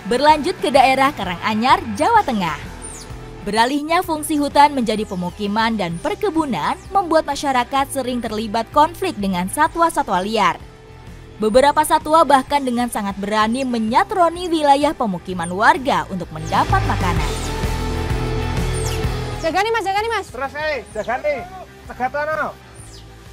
Berlanjut ke daerah Karanganyar, Jawa Tengah. Beralihnya fungsi hutan menjadi pemukiman dan perkebunan membuat masyarakat sering terlibat konflik dengan satwa-satwa liar. Beberapa satwa bahkan dengan sangat berani menyatroni wilayah pemukiman warga untuk mendapat makanan. Jaga nih mas. Terus jaga nih, tegatono.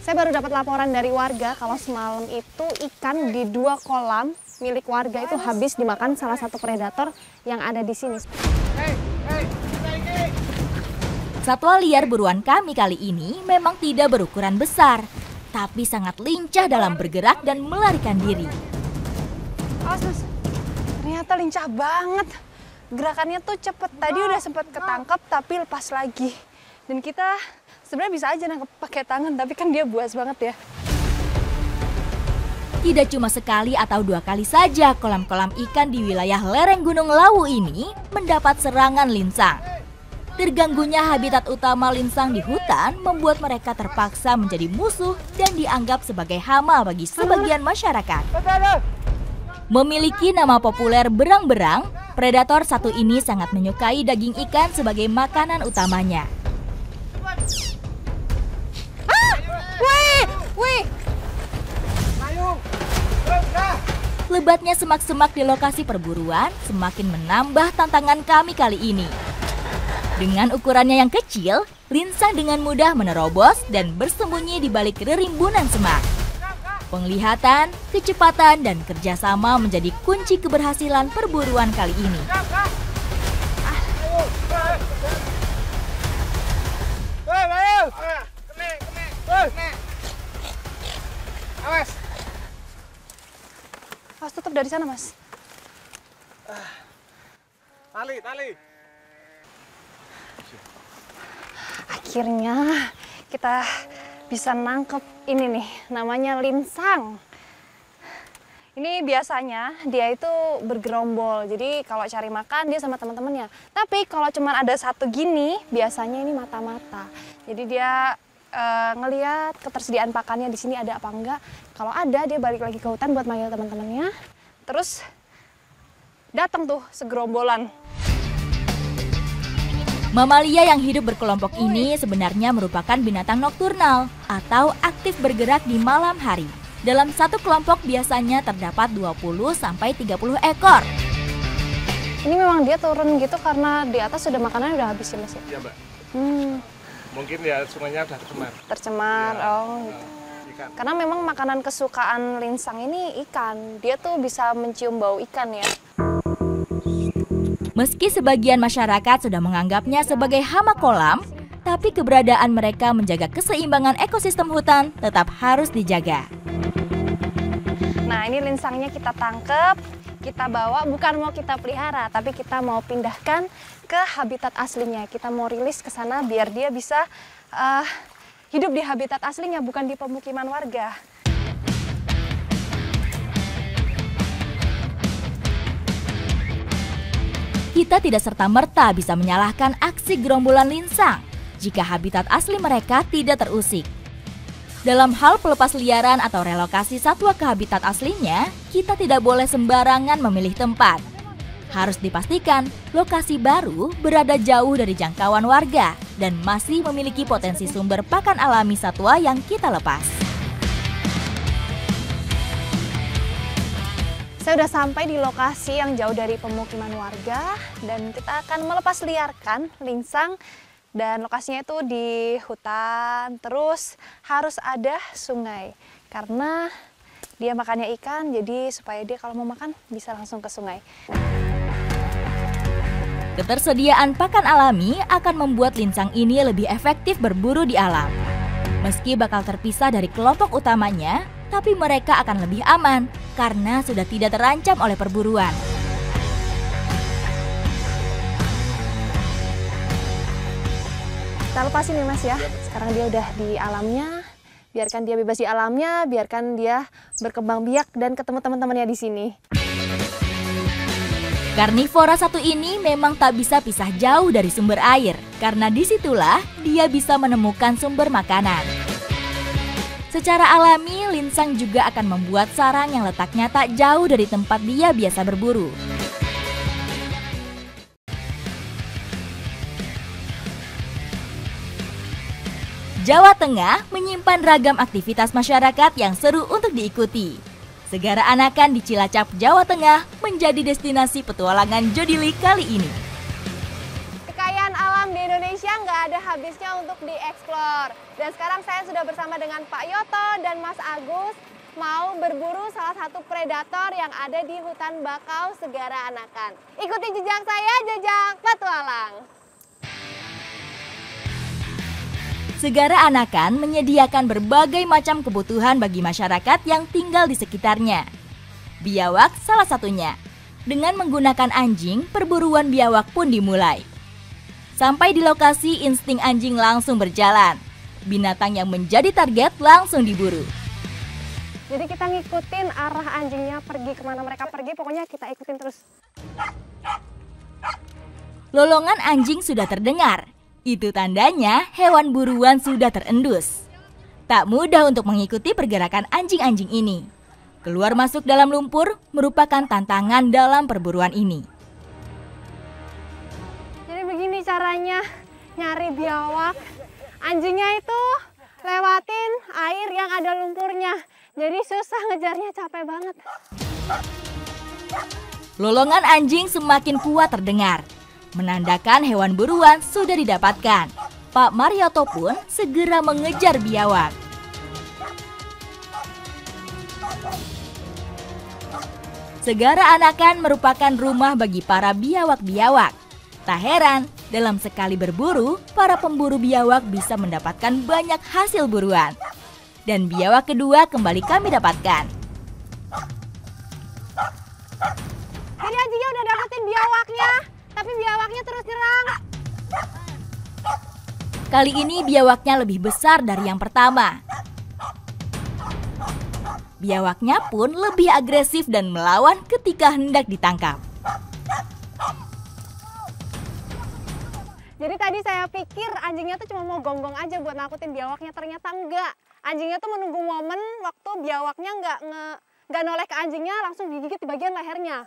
Saya baru dapat laporan dari warga kalau semalam itu ikan di 2 kolam milik warga itu habis dimakan salah satu predator yang ada di sini. Satwa liar buruan kami kali ini memang tidak berukuran besar, tapi sangat lincah dalam bergerak dan melarikan diri. Awas mas, ternyata lincah banget. Gerakannya tuh cepet, tadi udah sempat ketangkep tapi lepas lagi. Dan kita sebenarnya bisa aja nangkep pakai tangan, tapi kan dia buas banget ya. Tidak cuma sekali atau 2 kali saja kolam-kolam ikan di wilayah lereng Gunung Lawu ini mendapat serangan linsang. Terganggunya habitat utama linsang di hutan membuat mereka terpaksa menjadi musuh dan dianggap sebagai hama bagi sebagian masyarakat. Memiliki nama populer berang-berang, predator satu ini sangat menyukai daging ikan sebagai makanan utamanya. Wih! Lebatnya semak-semak di lokasi perburuan semakin menambah tantangan kami kali ini. Dengan ukurannya yang kecil, linsang dengan mudah menerobos dan bersembunyi di balik rerimbunan semak. Penglihatan, kecepatan, dan kerjasama menjadi kunci keberhasilan perburuan kali ini. Awas tutup dari sana mas. Tali. Akhirnya kita bisa nangkep ini nih, namanya linsang. Ini biasanya dia itu bergerombol, jadi kalau cari makan dia sama teman-temannya. Tapi kalau cuma ada satu gini, biasanya ini mata-mata. Jadi dia ngelihat ketersediaan pakannya di sini ada apa enggak. Kalau ada, dia balik lagi ke hutan buat manggil teman-temannya. Terus datang tuh segerombolan. Mamalia yang hidup berkelompok ini sebenarnya merupakan binatang nokturnal atau aktif bergerak di malam hari. Dalam satu kelompok biasanya terdapat 20-30 ekor. Ini memang dia turun gitu karena di atas sudah makanannya udah habis ya mas ya? Iya mbak. Mungkin ya sungainya udah tercemar. Tercemar, Ya, gitu. Ikan. Karena memang makanan kesukaan linsang ini ikan. Dia tuh bisa mencium bau ikan ya. Meski sebagian masyarakat sudah menganggapnya sebagai hama kolam, tapi keberadaan mereka menjaga keseimbangan ekosistem hutan tetap harus dijaga. Nah ini linsangnya kita tangkep, kita bawa, bukan mau kita pelihara, tapi kita mau pindahkan ke habitat aslinya. Kita mau rilis ke sana biar dia bisa hidup di habitat aslinya, bukan di pemukiman warga. Kita tidak serta-merta bisa menyalahkan aksi gerombolan linsang jika habitat asli mereka tidak terusik. Dalam hal pelepas liaran atau relokasi satwa ke habitat aslinya, kita tidak boleh sembarangan memilih tempat. Harus dipastikan lokasi baru berada jauh dari jangkauan warga dan masih memiliki potensi sumber pakan alami satwa yang kita lepas. Saya sudah sampai di lokasi yang jauh dari pemukiman warga dan kita akan melepas liarkan linsang. Dan lokasinya itu di hutan, terus harus ada sungai. Karena dia makannya ikan, jadi supaya dia kalau mau makan bisa langsung ke sungai. Ketersediaan pakan alami akan membuat linsang ini lebih efektif berburu di alam. Meski bakal terpisah dari kelompok utamanya, tapi mereka akan lebih aman karena sudah tidak terancam oleh perburuan. Kita lepasin nih mas ya, sekarang dia udah di alamnya, biarkan dia bebas di alamnya, biarkan dia berkembang biak dan ketemu teman-temannya di sini. Karnivora satu ini memang tak bisa pisah jauh dari sumber air, karena disitulah dia bisa menemukan sumber makanan. Secara alami, linsang juga akan membuat sarang yang letaknya tak jauh dari tempat dia biasa berburu. Jawa Tengah menyimpan ragam aktivitas masyarakat yang seru untuk diikuti. Segara Anakan di Cilacap, Jawa Tengah menjadi destinasi petualangan Jodili kali ini. Kekayaan alam di Indonesia nggak ada habisnya untuk dieksplor. Dan sekarang saya sudah bersama dengan Pak Yoto dan Mas Agus mau berburu salah satu predator yang ada di hutan bakau Segara Anakan. Ikuti jejak saya, jejak petualang. Segara Anakan menyediakan berbagai macam kebutuhan bagi masyarakat yang tinggal di sekitarnya. Biawak salah satunya. Dengan menggunakan anjing, perburuan biawak pun dimulai. Sampai di lokasi, insting anjing langsung berjalan. Binatang yang menjadi target langsung diburu. Jadi kita ngikutin arah anjingnya pergi kemana mereka pergi, pokoknya kita ikutin terus. Lolongan anjing sudah terdengar. Itu tandanya hewan buruan sudah terendus. Tak mudah untuk mengikuti pergerakan anjing-anjing ini. Keluar masuk dalam lumpur merupakan tantangan dalam perburuan ini. Jadi begini caranya nyari biawak. Anjingnya itu lewatin air yang ada lumpurnya. Jadi susah ngejarnya, capek banget. Lolongan anjing semakin kuat terdengar. Menandakan hewan buruan sudah didapatkan. Pak Marioto pun segera mengejar biawak. Segara Anakan merupakan rumah bagi para biawak-biawak. Tak heran, dalam sekali berburu, para pemburu biawak bisa mendapatkan banyak hasil buruan. Dan biawak kedua kembali kami dapatkan. Jadi anjingnya udah dapetin biawaknya, tapi biawaknya terus nyerang. Kali ini biawaknya lebih besar dari yang pertama. Biawaknya pun lebih agresif dan melawan ketika hendak ditangkap. Jadi tadi saya pikir anjingnya tuh cuma mau gonggong aja buat nakutin biawaknya, ternyata enggak. Anjingnya tuh menunggu momen waktu biawaknya nggak noleh ke anjingnya, langsung digigit di bagian lehernya.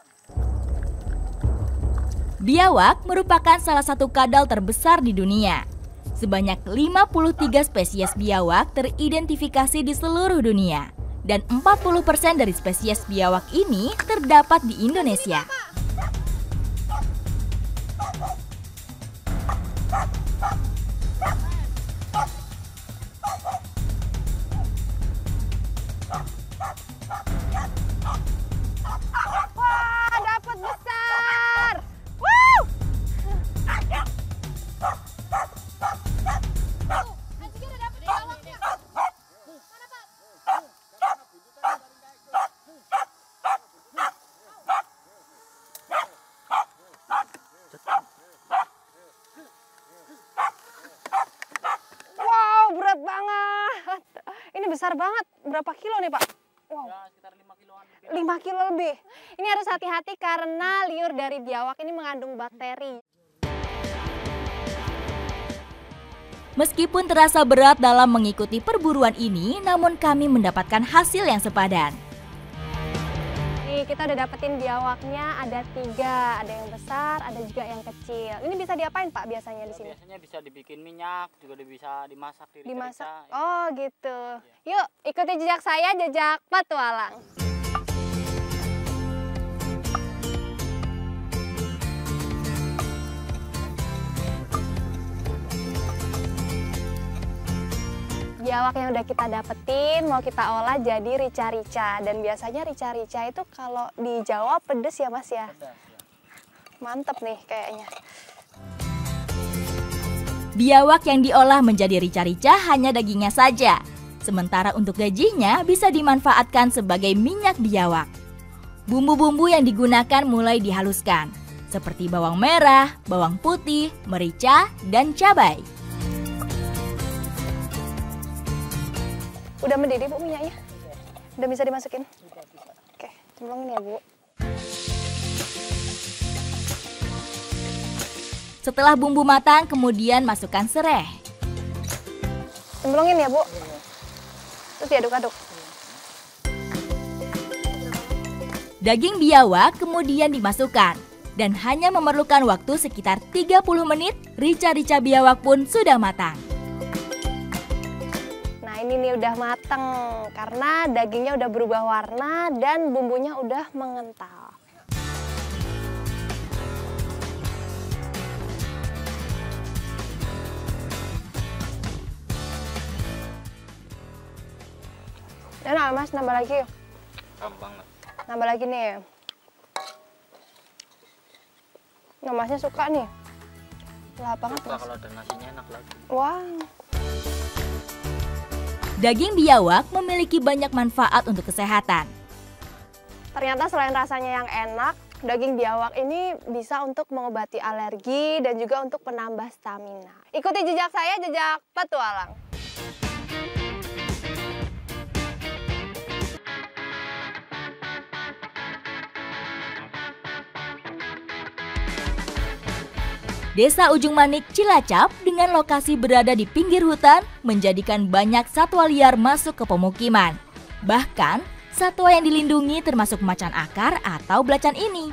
Biawak merupakan salah satu kadal terbesar di dunia. Sebanyak 53 spesies biawak teridentifikasi di seluruh dunia. Dan 40% dari spesies biawak ini terdapat di Indonesia. Besar banget. Berapa kilo nih, Pak? Wow. Ya, sekitar 5 kiloan. 5 kilo lebih. Ini harus hati-hati karena liur dari biawak ini mengandung bakteri. Meskipun terasa berat dalam mengikuti perburuan ini, namun kami mendapatkan hasil yang sepadan. Nih, kita udah dapetin biawaknya, ada 3. Ada yang besar, ada juga yang kecil. Ini bisa diapain, Pak, biasanya di sini? Biasanya bisa dibikin minyak, juga bisa dimasak di Dimasak. rica-rica. Oh, gitu. Yuk, ikuti jejak saya, jejak petualang. Biawak yang udah kita dapetin mau kita olah jadi rica-rica. Dan biasanya rica-rica itu kalau di Jawa pedes ya, Mas ya? Pedas, ya. Mantep nih kayaknya. Biawak yang diolah menjadi rica-rica hanya dagingnya saja. Sementara untuk gajinya bisa dimanfaatkan sebagai minyak biawak. Bumbu-bumbu yang digunakan mulai dihaluskan, seperti bawang merah, bawang putih, merica, dan cabai. Udah mendidih, Bu, minyaknya? Udah bisa dimasukin? Oke, cemplungin ya, Bu. Setelah bumbu matang, kemudian masukkan sereh. Cemplungin ya, Bu. Terus diaduk-aduk. Daging biawak kemudian dimasukkan. Dan hanya memerlukan waktu sekitar 30 menit, rica-rica biawak pun sudah matang. Nah ini nih udah mateng karena dagingnya udah berubah warna dan bumbunya udah mengental. Enak Mas, nambah lagi. Banget. Nambah lagi nih. Nah, Masnya suka nih. Lahap banget Mas. Kalau ada nasinya enak lagi. Wah. Daging biawak memiliki banyak manfaat untuk kesehatan. Ternyata selain rasanya yang enak, daging biawak ini bisa untuk mengobati alergi dan juga untuk menambah stamina. Ikuti jejak saya, jejak petualang. Desa Ujung Manik, Cilacap dengan lokasi berada di pinggir hutan menjadikan banyak satwa liar masuk ke pemukiman. Bahkan, satwa yang dilindungi termasuk macan akar atau belacan ini.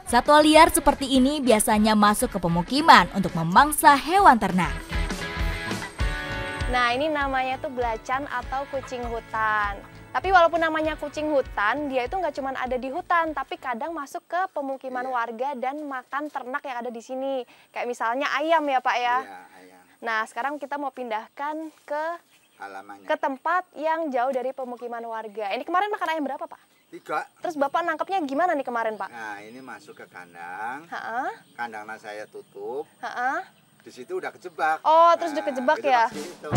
Satwa liar seperti ini biasanya masuk ke pemukiman untuk memangsa hewan ternak. Nah, ini namanya tuh belacan atau kucing hutan. Tapi walaupun namanya kucing hutan, dia itu nggak cuma ada di hutan, tapi kadang masuk ke pemukiman warga dan makan ternak yang ada di sini. Kayak misalnya ayam ya Pak ya? Iya, ayam. Nah, sekarang kita mau pindahkan ke Halamannya. tempat yang jauh dari pemukiman warga. Ini kemarin makan ayam berapa Pak? 3. Terus Bapak nangkepnya gimana nih kemarin Pak? Nah, ini masuk ke kandang. Ha-ha, Kandangnya saya tutup. ha-ha. Di situ udah kejebak. Oh, terus udah kejebak ya? Situ.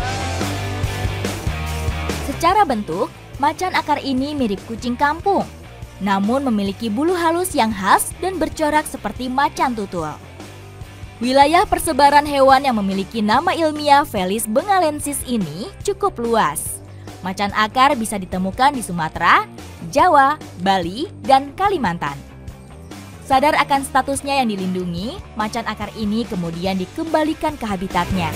Secara bentuk, macan akar ini mirip kucing kampung, namun memiliki bulu halus yang khas dan bercorak seperti macan tutul. Wilayah persebaran hewan yang memiliki nama ilmiah Felis bengalensis ini cukup luas. Macan akar bisa ditemukan di Sumatera, Jawa, Bali, dan Kalimantan. Sadar akan statusnya yang dilindungi, macan akar ini kemudian dikembalikan ke habitatnya.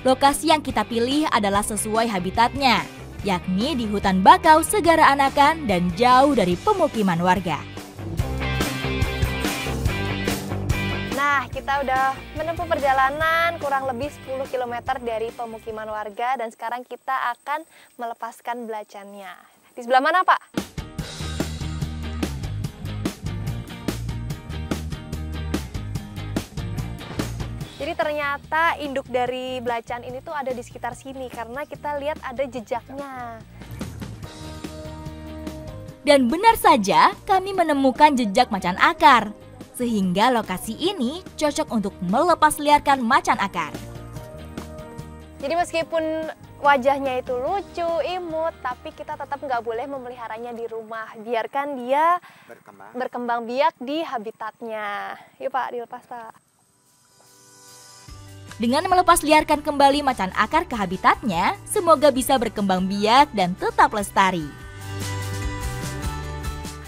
Lokasi yang kita pilih adalah sesuai habitatnya, yakni di hutan bakau Segara Anakan dan jauh dari pemukiman warga. Nah, kita udah menempuh perjalanan kurang lebih 10 km dari pemukiman warga dan sekarang kita akan melepaskan belacannya. Di sebelah mana, Pak? Jadi ternyata induk dari belacan ini tuh ada di sekitar sini karena kita lihat ada jejaknya. Dan benar saja kami menemukan jejak macan akar. Sehingga lokasi ini cocok untuk melepas liarkan macan akar. Jadi meskipun wajahnya itu lucu, imut, tapi kita tetap nggak boleh memeliharanya di rumah. Biarkan dia berkembang biak di habitatnya. Yuk Pak, dilepas Pak. Dengan melepas liarkan kembali macan akar ke habitatnya, semoga bisa berkembang biak dan tetap lestari.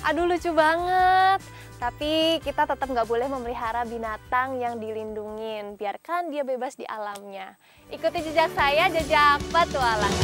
Aduh lucu banget. Tapi kita tetap nggak boleh memelihara binatang yang dilindungin. Biarkan dia bebas di alamnya. Ikuti jejak saya, jejak petualang.